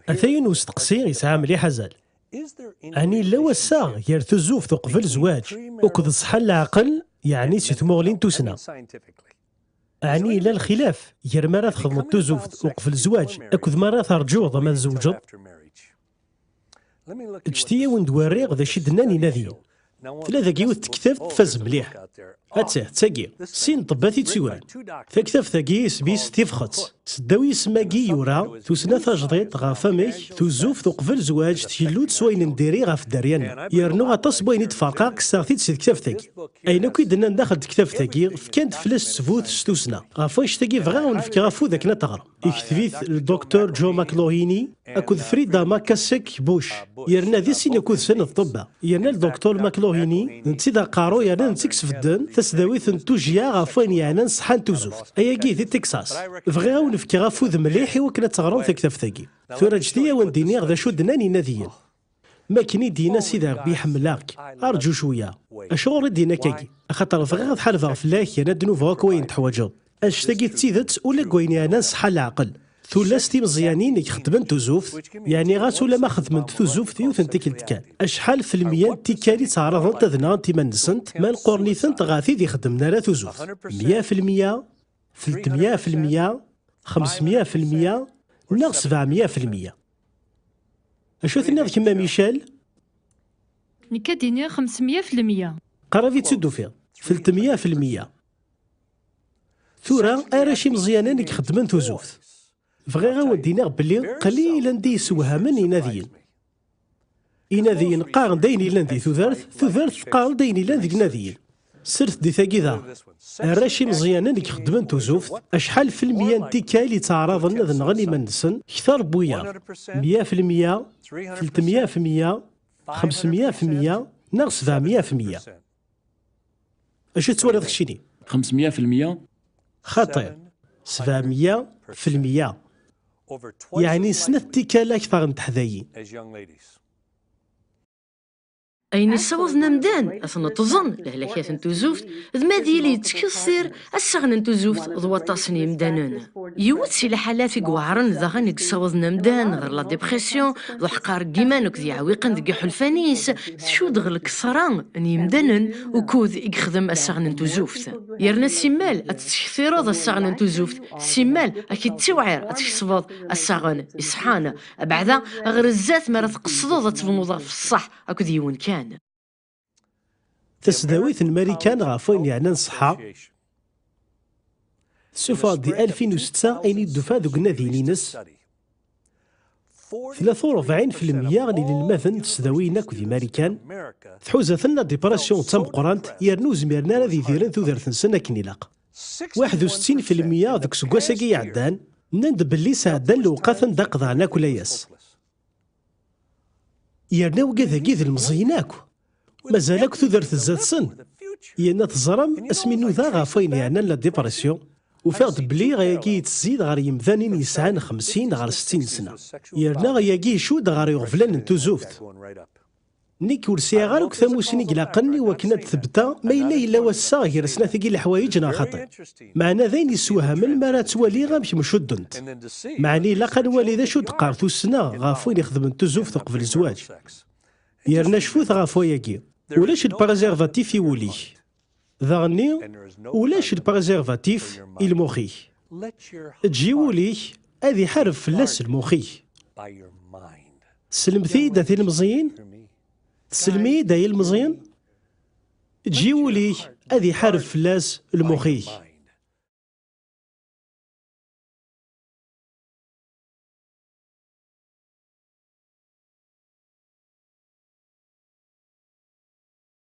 أثين وستقسي يسعى مليح أزال. أني لو الساغ يرث الزوف قبل زواج وكذ صحى العقل يعني سيتمغلين توسنا. أعني لا الخلاف ير مرات خدمة تزوف وقفل الزواج أكذ مرات أرجو ضمان زوجض. اجتيا وندوريغ ذا شدناني ناديين. ثلاثة كيوث تكتاب فاز مليح. هاتساه تساقي سين طباتي تسيوران. فكتاب ثاقي سبيس تيفخت. سداوي سماقي يورا توسنا تجديد غافاميك توزوف تقفل زواج تشيلوت سوين نديري غاف داريان. يرنو غاطاس بوين يتفاقا كستاغتي تسيد كتاب ثاقي. أين كيدنا نداخل كتاب ثاقي فكانت فلاس تفوت ستوسنا. غافاش ثاقي فغاون في غافو ذاك نتغرى. يكتفيث الدكتور جو ماكلوهيني أكود فريدا ماكاسيك بوش. يرنا ذي سين يكود سنة الطب. يرنا الدكتور ماكلوهيني نتسيدا قارو يرنا نتسكس في الدن تسداويث نتوجيا غافوين يعني نصحان توزوفت. أياكي ذي تكساس. فغاون في غافو ذ مليحي وكنا تغرون في كتاب ثاقي. ثورة جدية ونديني غدا شو دناني ناديين. ما كني دينا سيدا ربي يحملاك أرجو شوية أشغل دينا كاكي أخاطر فغاد حالفا فلاك أنا دنوفا كوين تحوجو أشتاقي تسيدت ولا كوين أنا نصحى العقل ثلاثتي مزيانين يخدمن توزوف يعني غاس ولا ما خدمت توزوف تيوث انتكلت كان أشحال في المية تيكالي تعرضن تذنا انتي من نسنت ما نقورني ثنت غاثي دي خدمنا لا توزوف 100% 300% 500% ولا 700%. أشو ثني كيما ميشيل؟ نكاديني 500%. قرابي تسدو فيها 300%. ثورة أراشي مزيانين يخدمن توزوف. فغير ودينا بلي قليلا دي سوهامن يناديين. يناديين قارن داين يلاندي ثوثرث قارن داين يلاندي ناديين. سرت دي ثاقي ذا الراشي مزيانا اللي يخدمن توزوف أشحال في المية ديكا اللي تعرضن ذا نغني من نسن كثر بويا 100% 300% 500% ناقص 700%. أشو تسوى هذاك الشيء 500% خاطر 700% يعني سنة تيكالا كثر من تحذايين. أين الصوز نمدان أثنى تظن لهلاكات نتوزوفت ذمادي لي تكسر السغن نتوزوفت ضوطاسني مدانون يوت سي لحالات في قوارن ذاغن الصوز نمدان غير لا ديبرسيون ذو حقار كيمانك ذي عويقن ذي حلفانيس شو دغل كسران اني مدانن وكوذ يخدم السغن نتوزوفت يرنا سيمال اتشثيرض السغن نتوزوفت سيمال اكيد توعير اتشصفض السغن إصحانا بعدا غير الزات ما تقصدو تبنوض في الصح اكو ديون كان تسداويث الماريكان غافوين يعني نصحى سوفا دي 2006 أين الدفاع ذوك نادينينس 43% اللي للمثل تسداوينا كذي ماريكان تحوزة ثنا ديبراسيون تم قرانت يرنو زميرنا ذي ثيرن ثوثرث سنة كنيلاق 61% ذوك سكواساكي يعدان نند بلي سعدان لو قاثن داقضانا كلياس يرنو كذا كذا المزيناكو مازالك تدرت الزات سن يانا تزرم اسمينو ذا غافين يعني لا ديبرسيون وفاض بلي غياكي تزيد غير يمثانين يسعان 50 غير 60 سنة يرنا غياكي شود غير يغفلان نتوزوفت نيك ورسيا غير كثاموسني قلاقني وكنا تثبتا ما إلا وسا غير سنة ثقي الحوايجنا خاطر معنا ذين يسوها من مرات توالي غامش مشدنت معني لاقا نوالي ذا شود قارثو السنة غافوين يخدم نتوزوفت قبل الزواج يرنا شفوث غافو ياكي ولاش البريزيرفاتيف يولي ذاغني ولاش البريزيرفاتيف المخي تجي ولي هذه حرف فلاس المخي سلمتي داثي المزيين تسلمي داي المزيين تجي ولي هذه حرف فلاس المخي